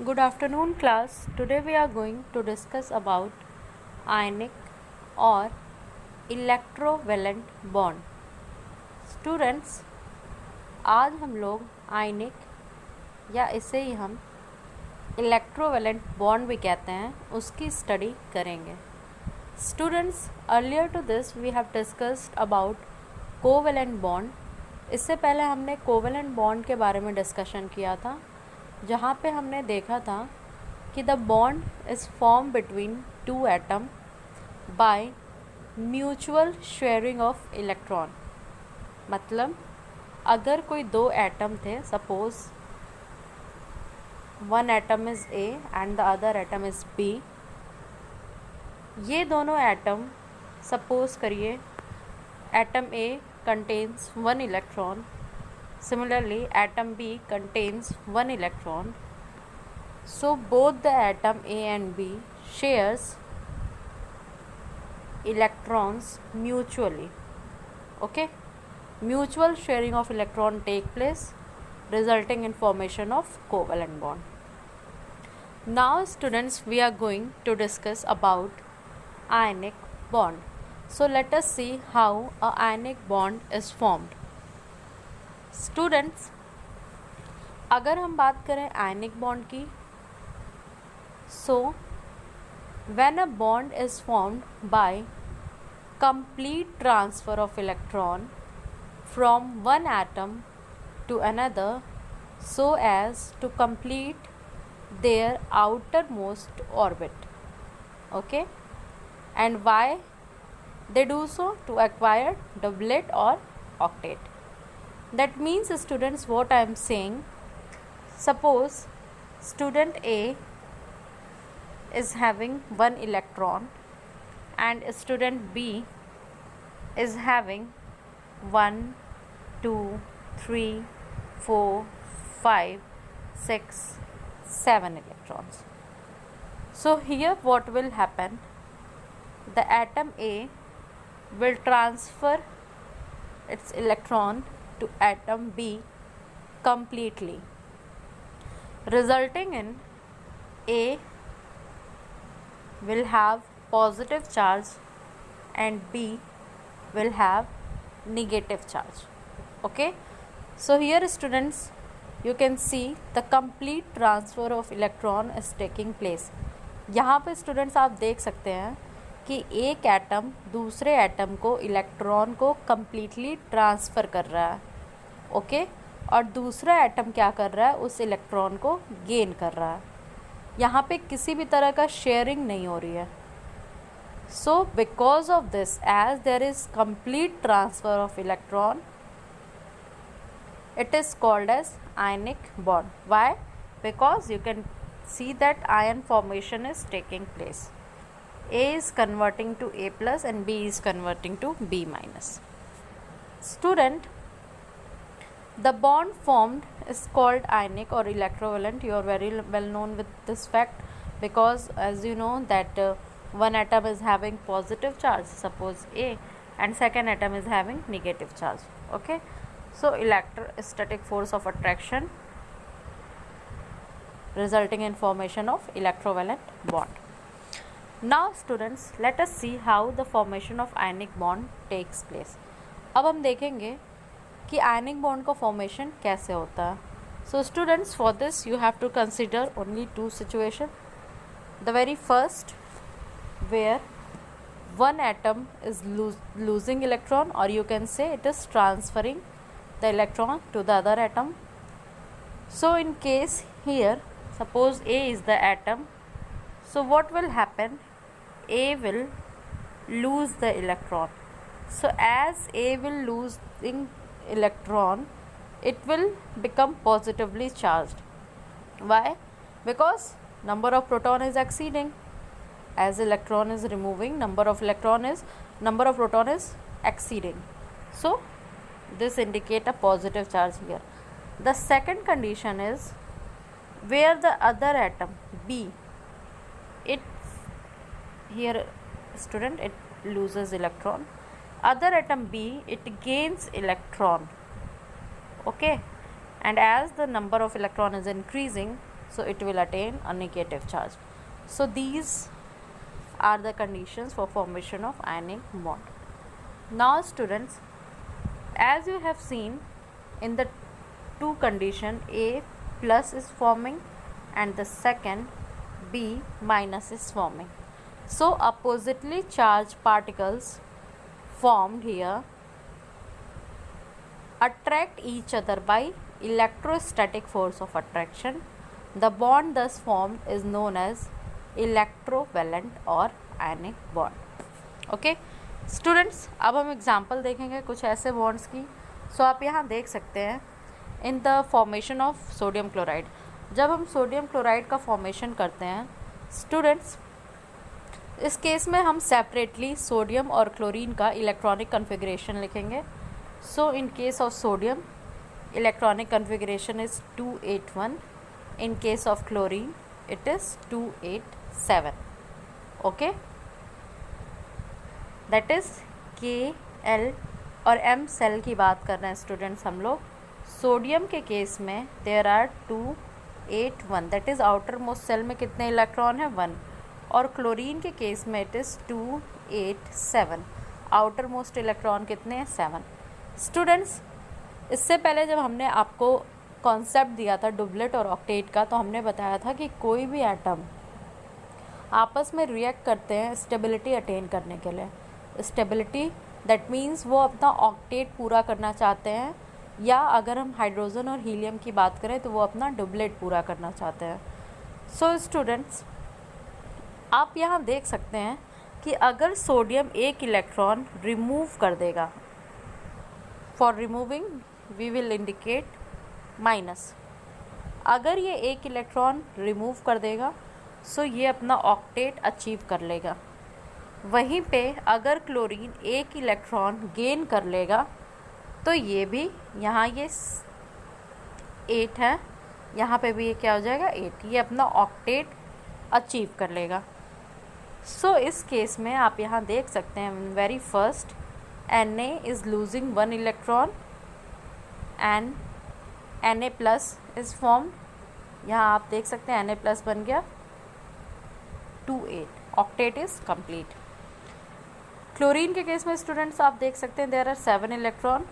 Good afternoon class. Today we are going to discuss about ionic or electrovalent bond. Students, आज हम लोग आयनिक या इसे ही हम इलेक्ट्रोवेलेंट बॉन्ड भी कहते हैं उसकी स्टडी करेंगे. Students, earlier to this we have discussed about covalent bond. इससे पहले हमने कोवेलेंट बॉन्ड के बारे में डिस्कशन किया था, जहाँ पे हमने देखा था कि the bond is form between two atom by mutual sharing of electron. मतलब अगर कोई दो एटम थे, suppose one atom is A and the other atom is B. ये दोनों एटम, सपोज करिए atom A contains one electron. Similarly, atom B contains one electron. So both the atom A and B shares electrons mutually. Okay, mutual sharing of electron take place, resulting in formation of covalent bond. Now students, we are going to discuss about ionic bond. So let us see how a ionic bond is formed. Students, अगर हम बात करें ionic bond की, so when a bond is formed by complete transfer of electron from one atom to another so as to complete their outer most orbit. Okay, and why they do so? To acquire doublet और octet. That means, students, what I am saying, suppose student A is having one electron and student B is having 1, 2, 3, 4, 5, 6, 7 electrons. So here what will happen? The atom A will transfer its electron to atom B completely, resulting in A will have positive charge and B will have negative charge. Okay, so here students, you can see the complete transfer of electron is taking place. यहाँ पे students आप देख सकते हैं कि एक atom दूसरे atom को इलेक्ट्रॉन को कम्प्लीटली ट्रांसफ़र कर रहा है. ओके, और दूसरा एटम क्या कर रहा है? उस इलेक्ट्रॉन को गेन कर रहा है. यहाँ पे किसी भी तरह का शेयरिंग नहीं हो रही है. So because of this, as there is complete transfer of electron, it is called as ionic bond. Why? Because you can see that ion formation is taking place. A is converting to A plus and B is converting to B minus. Student, the bond formed is called ionic or electrovalent. You are very well known with this fact, because as you know that one atom is having positive charge, suppose A, and second atom is having negative charge. Okay, so electrostatic force of attraction resulting in formation of electrovalent bond. Now students, let us see how the formation of ionic bond takes place. अब हम देखेंगे कि ionic bond का formation कैसे होता है. So students, for this you have to consider only two situation. The very first, where one atom is losing electron, or you can say it is transferring the electron to the other atom. So in case here, suppose A is the atom, so what will happen? A will lose the electron. So as A will losing electron, it will become positively charged. Why? Because number of proton is exceeding. As electron is removing, number of proton is exceeding. So this indicate a positive charge here. The second condition is where the other atom B, it here student, it loses electron. Other atom B, it gains electron. Okay, and as the number of electron is increasing, so it will attain a negative charge. So these are the conditions for formation of ionic bond. Now students, as you have seen in the two condition, A plus is forming and the second B minus is forming. So oppositely charged particles formed here attract each other by electrostatic force of attraction. The bond thus formed is known as electrovalent और ionic bond. Okay students, अब हम example देखेंगे कुछ ऐसे bonds की. सो आप यहाँ देख सकते हैं in the formation of sodium chloride. जब हम सोडियम क्लोराइड का फॉर्मेशन करते हैं स्टूडेंट्स, इस केस में हम सेपरेटली सोडियम और क्लोरीन का इलेक्ट्रॉनिक कन्फिगरेशन लिखेंगे. So in case of sodium electronic configuration is 281. In case of chlorine it is 287. okay, that is Kl और M सेल की बात कर रहे हैं स्टूडेंट्स हम लोग. सोडियम के केस में there are 281, that is outer most shell में कितने इलेक्ट्रॉन है 1. और क्लोरीन के केस में it is 287, outer most electron कितने हैं 7. स्टूडेंट्स, इससे पहले जब हमने आपको कॉन्सेप्ट दिया था डुबलेट और ऑक्टेट का, तो हमने बताया था कि कोई भी एटम आपस में रिएक्ट करते हैं स्टेबिलिटी अटेन करने के लिए. स्टेबिलिटी दैट मीन्स वो अपना ऑक्टेट पूरा करना चाहते हैं, या अगर हम हाइड्रोजन और हीलियम की बात करें तो वो अपना डुबलेट पूरा करना चाहते हैं. सो स्टूडेंट्स, आप यहाँ देख सकते हैं कि अगर सोडियम एक इलेक्ट्रॉन रिमूव कर देगा, for removing we will indicate minus. अगर ये एक इलेक्ट्रॉन रिमूव कर देगा सो ये अपना ऑक्टेट अचीव कर लेगा. वहीं पे अगर क्लोरीन एक इलेक्ट्रॉन गेन कर लेगा तो ये भी, यहाँ ये 8 है, यहाँ पे भी ये क्या हो जाएगा 8, ये अपना ऑक्टेट अचीव कर लेगा. सो इस केस में आप यहाँ देख सकते हैं very first Na is losing 1 electron and Na plus is form. यहाँ आप देख सकते हैं Na प्लस बन गया 28, ऑक्टेट इज़ कंप्लीट. क्लोरीन के केस में स्टूडेंट्स आप देख सकते हैं there are 7 electron.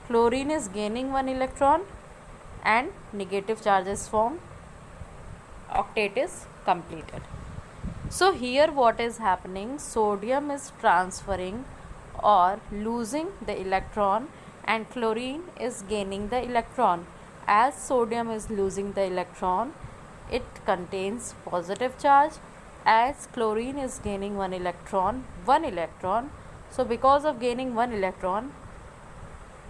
Chlorine is gaining 1 electron and negative charge is form. Octet is completed. So here what is happening, sodium is transferring or losing the electron and chlorine is gaining the electron. As sodium is losing the electron, it contains positive charge. As chlorine is gaining one electron, so because of gaining one electron,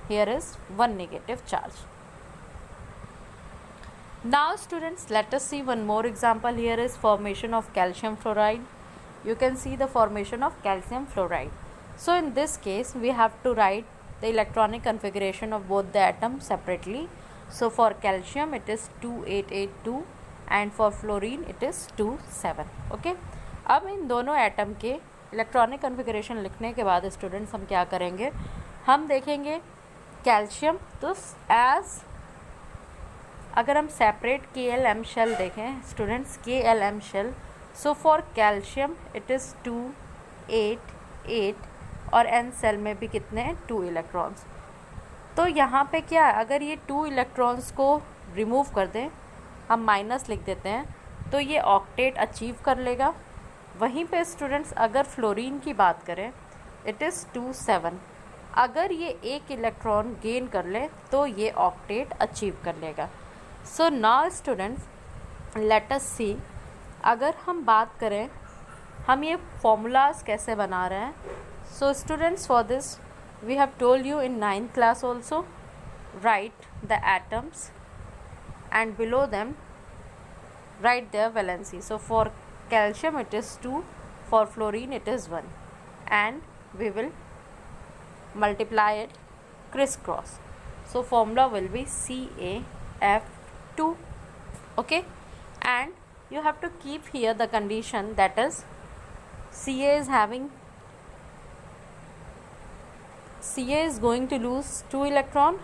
here is one negative charge. Now students, let us see one more example. Here is formation of calcium fluoride. You can see the formation of calcium fluoride. So in this case, we have to write the electronic configuration of both the atoms separately. So for calcium it is 2882 and for fluorine it is 27. Okay. अब इन दोनों atom के electronic configuration लिखने के बाद students हम क्या करेंगे, हम देखेंगे कैल्शियम. तो एज अगर हम सेपरेट KLM शेल देखें students, KLM shell, so for calcium it is 2 8 8 और N सेल में भी कितने हैं 2 इलेक्ट्रॉन्स. तो यहाँ पे क्या है, अगर ये 2 इलेक्ट्रॉन्स को रिमूव कर दें, हम माइनस लिख देते हैं, तो ये ऑक्टेट अचीव कर लेगा. वहीं पे स्टूडेंट्स अगर फ्लोरीन की बात करें इट इज़ 2 7. अगर ये एक इलेक्ट्रॉन गेन कर ले तो ये ऑक्टेट अचीव कर लेगा. So now students let us see, अगर हम बात करें हम ये फॉर्मूलाज कैसे बना रहे हैं. So students for this we have told you in 9th class also, right the atoms and below them write their valency. So for calcium it is 2, for fluorine it is 1, and we will multiply it crisscross. So formula will be CaF2. Okay, and you have to keep here the condition, that is Ca is going to lose 2 electron.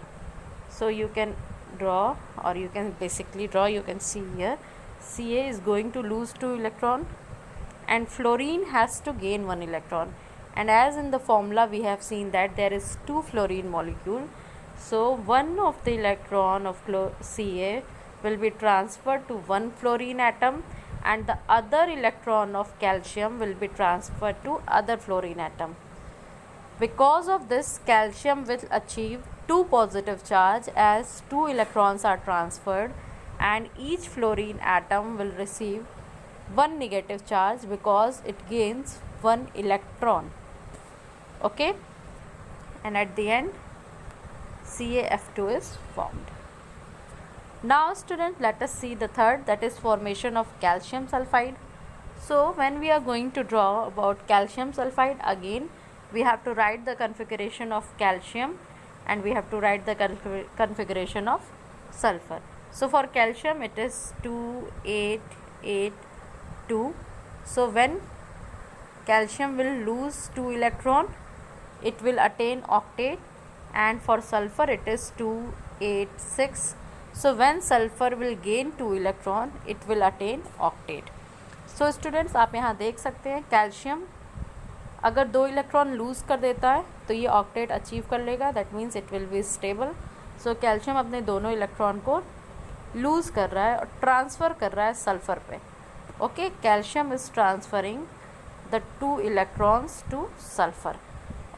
So you can draw, or you can basically draw, you can see here Ca is going to lose 2 electron and fluorine has to gain 1 electron. And as in the formula we have seen that there is 2 fluorine molecule, so one of the electron of Ca will be transferred to one fluorine atom and the other electron of calcium will be transferred to other fluorine atom. Because of this, calcium will achieve 2 positive charge as 2 electrons are transferred and each fluorine atom will receive 1 negative charge because it gains 1 electron. Okay, and at the end CaF2 is formed. Now student, let us see the third, that is formation of calcium sulfide. So when we are going to draw about calcium sulfide, again we have to write the configuration of calcium and we have to write the configuration of sulfur. So for calcium it is 2 8 8 2. So when calcium will lose 2 electron, it will attain octet, and for sulfur it is 2 8 6. So when sulfur will gain 2 electron, it will attain octet. So students, आप यहाँ देख सकते हैं calcium अगर 2 electron loose कर देता है तो ये ऑक्टेट अचीव कर लेगा, that means it will be stable. So calcium अपने दोनों इलेक्ट्रॉन को लूज़ कर रहा है और ट्रांसफ़र कर रहा है सल्फ़र पे. Okay, calcium is transferring the 2 electrons to sulphur.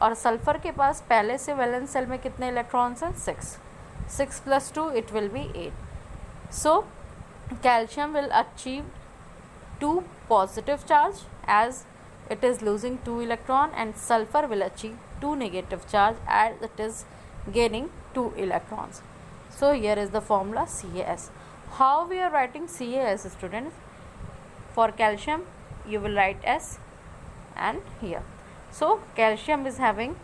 और सल्फ़र के पास पहले से वैलेंस सेल में कितने इलेक्ट्रॉन्स हैं? 6. 6 + 2 it will be 8. So calcium will achieve 2 positive charge as it is losing 2 electron, and sulfur will achieve 2 negative charge as it is gaining 2 electrons. So here is the formula CaS. How we are writing CaS, students? For calcium you will write S, and here. So calcium is having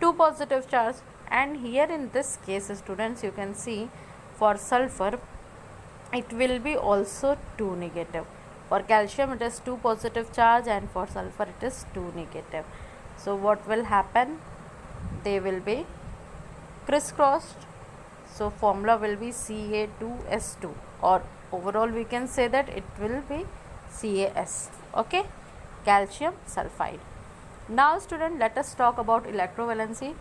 2 positive charge, and here in this case students, you can see for sulfur it will be also 2 negative. For calcium it is 2 positive charge and for sulfur it is 2 negative. So what will happen? They will be crisscrossed. So formula will be Ca2S2, or overall we can say that it will be CaS. Okay, calcium sulfide. Now student, let us talk about electrovalency.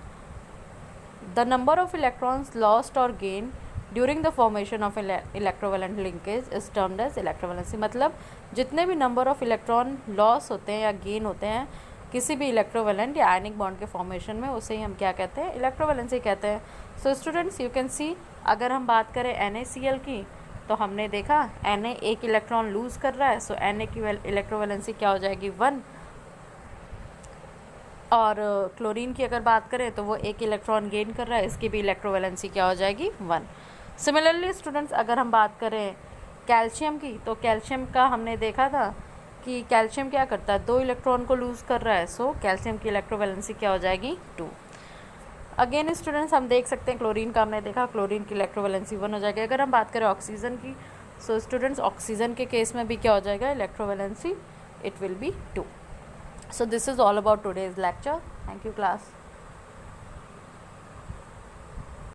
The number of electrons lost or gained during the formation of electrovalent linkage is termed as electrovalency. मतलब जितने भी number of electron loss होते हैं या gain होते हैं किसी भी इलेक्ट्रोवेलेंट या आयनिक बॉन्ड के फॉर्मेशन में, उसे ही हम क्या कहते हैं? इलेक्ट्रोवेलेंसी कहते हैं. So students, you can see, अगर हम बात करें NaCl की, तो हमने देखा Na एक इलेक्ट्रॉन लूज़ कर रहा है, सो Na की इलेक्ट्रोवेलेंसी क्या हो जाएगी? 1. और क्लोरीन की अगर बात करें तो वो एक इलेक्ट्रॉन गेन कर रहा है, इसकी भी इलेक्ट्रोवेलेंसी क्या हो जाएगी? 1. सिमिलरली स्टूडेंट्स, अगर हम बात करें कैल्शियम की, तो कैल्शियम का हमने देखा था कि कैल्शियम क्या करता है? 2 इलेक्ट्रॉन को लूज़ कर रहा है, सो कैल्शियम की इलेक्ट्रोवेलेंसी क्या हो जाएगी? 2. अगेन स्टूडेंट्स, हम देख सकते हैं क्लोरीन का हमने देखा, क्लोरीन की इलेक्ट्रोवेलेंसी 1 हो जाएगी. अगर हम बात करें ऑक्सीजन की, सो स्टूडेंट्स ऑक्सीजन के केस में भी क्या हो जाएगा? Electrovalency, it will be 2. So this is all about today's lecture. Thank you class.